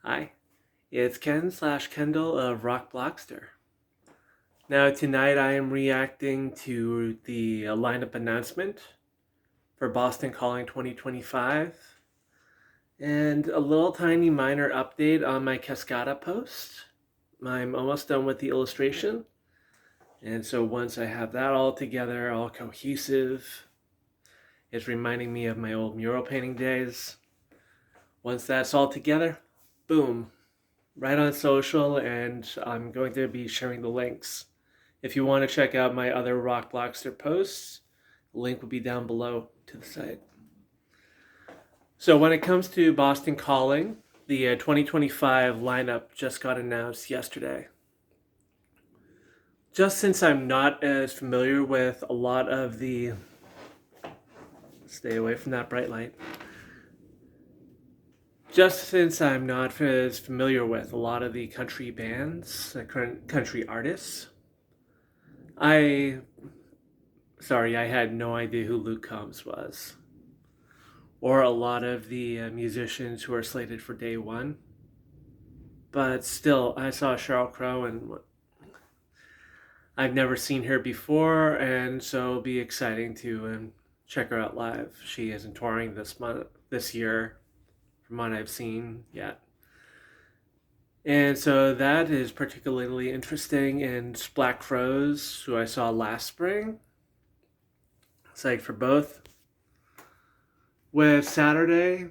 Hi, it's Ken/Kendall of r0ck. Now tonight I am reacting to the lineup announcement for Boston Calling 2025 and a little tiny minor update on my Cascada post. I'm almost done with the illustration, and so once I have that all together, all cohesive, it's reminding me of my old mural painting days. Once that's all together, boom, right on social, and I'm going to be sharing the links. If you want to check out my other r0ck posts, the link will be down below to the site. So when it comes to Boston Calling, the 2025 lineup just got announced yesterday. Just since I'm not as familiar with a lot of the... Stay away from that bright light. Just since I'm not as familiar with a lot of the country bands, country artists, I had no idea who Luke Combs was, or a lot of the musicians who are slated for day one. But still, I saw Sheryl Crow, and I've never seen her before, and so it'll be exciting to check her out live. She isn't touring this year, from what I've seen yet. And so that is particularly interesting. And Black Crowes, who I saw last spring, psyched for both. With Saturday,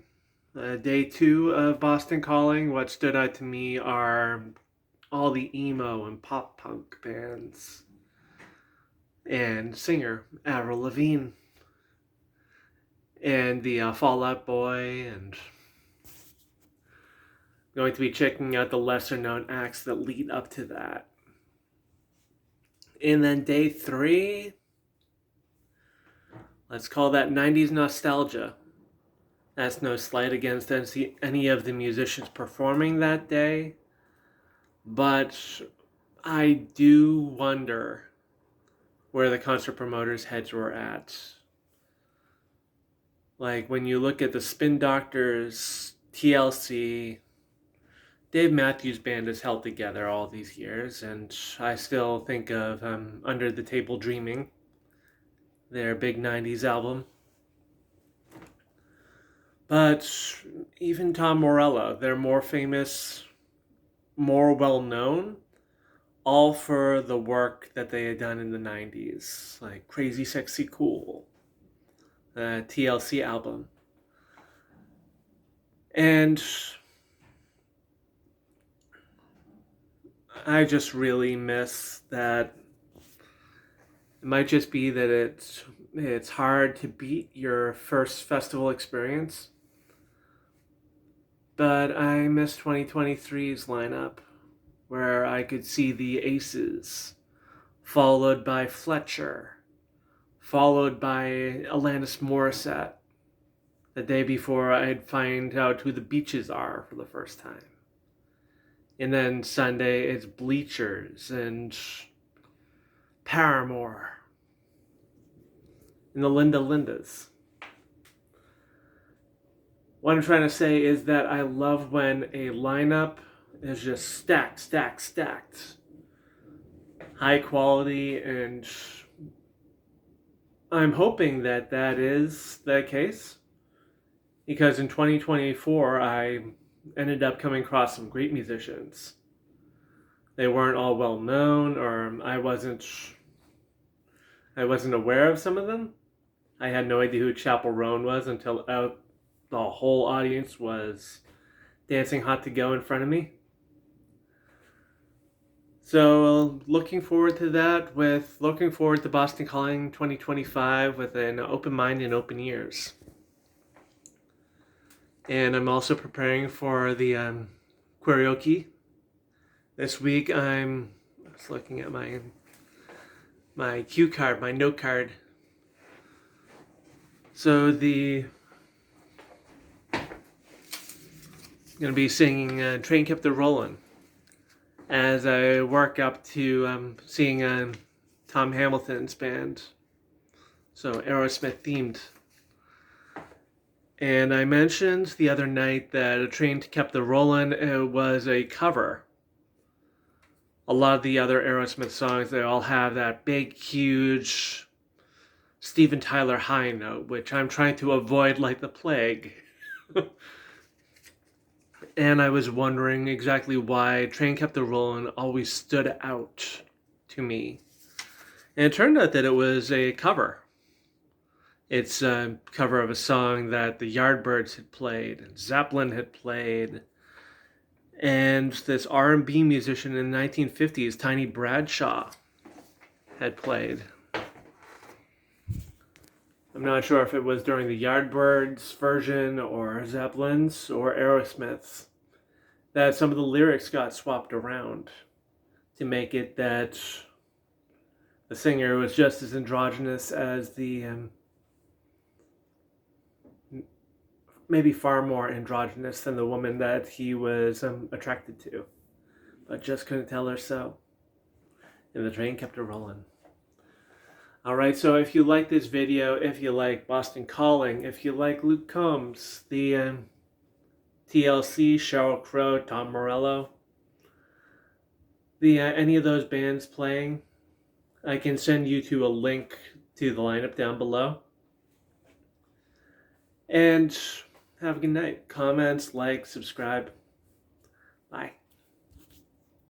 day 2 of Boston Calling, what stood out to me are all the emo and pop punk bands and singer Avril Lavigne and the Fall Out Boy, and going to be checking out the lesser known acts that lead up to that. And then day 3, let's call that 90s nostalgia. That's no slight against any of the musicians performing that day, but I do wonder where the concert promoters' heads were at. Like when you look at the Spin Doctors, TLC, Dave Matthews Band has held together all these years, and I still think of Under the Table Dreaming, their big 90s album. But even Tom Morello, they're more famous, more well-known, all for the work that they had done in the 90s, like Crazy Sexy Cool, the TLC album. And I just really miss that. It might just be that it's hard to beat your first festival experience, but I miss 2023's lineup, where I could see the Aces, followed by Fletcher, followed by Alanis Morissette. The day before, I'd find out who the Beaches are for the first time. And then Sunday, it's Bleachers and Paramore and the Lindas. What I'm trying to say is that I love when a lineup is just stacked. High quality, and I'm hoping that that is the case, because in 2024 I ended up coming across some great musicians. They weren't all well known, or I wasn't aware of some of them. I had no idea who Chapel Roan was until the whole audience was dancing Hot to Go in front of me. So looking forward to that, looking forward to Boston Calling 2025 with an open mind and open ears. And I'm also preparing for the r0ck. This week I'm just looking at my cue card, my note card. So I'm going to be singing Train Kept a Rollin' as I work up to seeing Tom Hamilton's band. So Aerosmith themed. And I mentioned the other night that A Train Kept a Rollin' was a cover. A lot of the other Aerosmith songs, they all have that big, huge Steven Tyler high note, which I'm trying to avoid like the plague. And I was wondering exactly why Train Kept a Rollin' always stood out to me. And it turned out that it was a cover. It's a cover of a song that the Yardbirds had played, and Zeppelin had played, and this R&B musician in the 1950s, Tiny Bradshaw, had played. I'm not sure if it was during the Yardbirds version or Zeppelin's or Aerosmith's that some of the lyrics got swapped around to make it that the singer was just as androgynous as the maybe far more androgynous than the woman that he was attracted to, but just couldn't tell her so. And the train kept her rolling. Alright, so if you like this video, if you like Boston Calling, if you like Luke Combs, the TLC, Sheryl Crow, Tom Morello, any of those bands playing, I can send you to a link to the lineup down below. And have a good night. Comments, like, subscribe. Bye.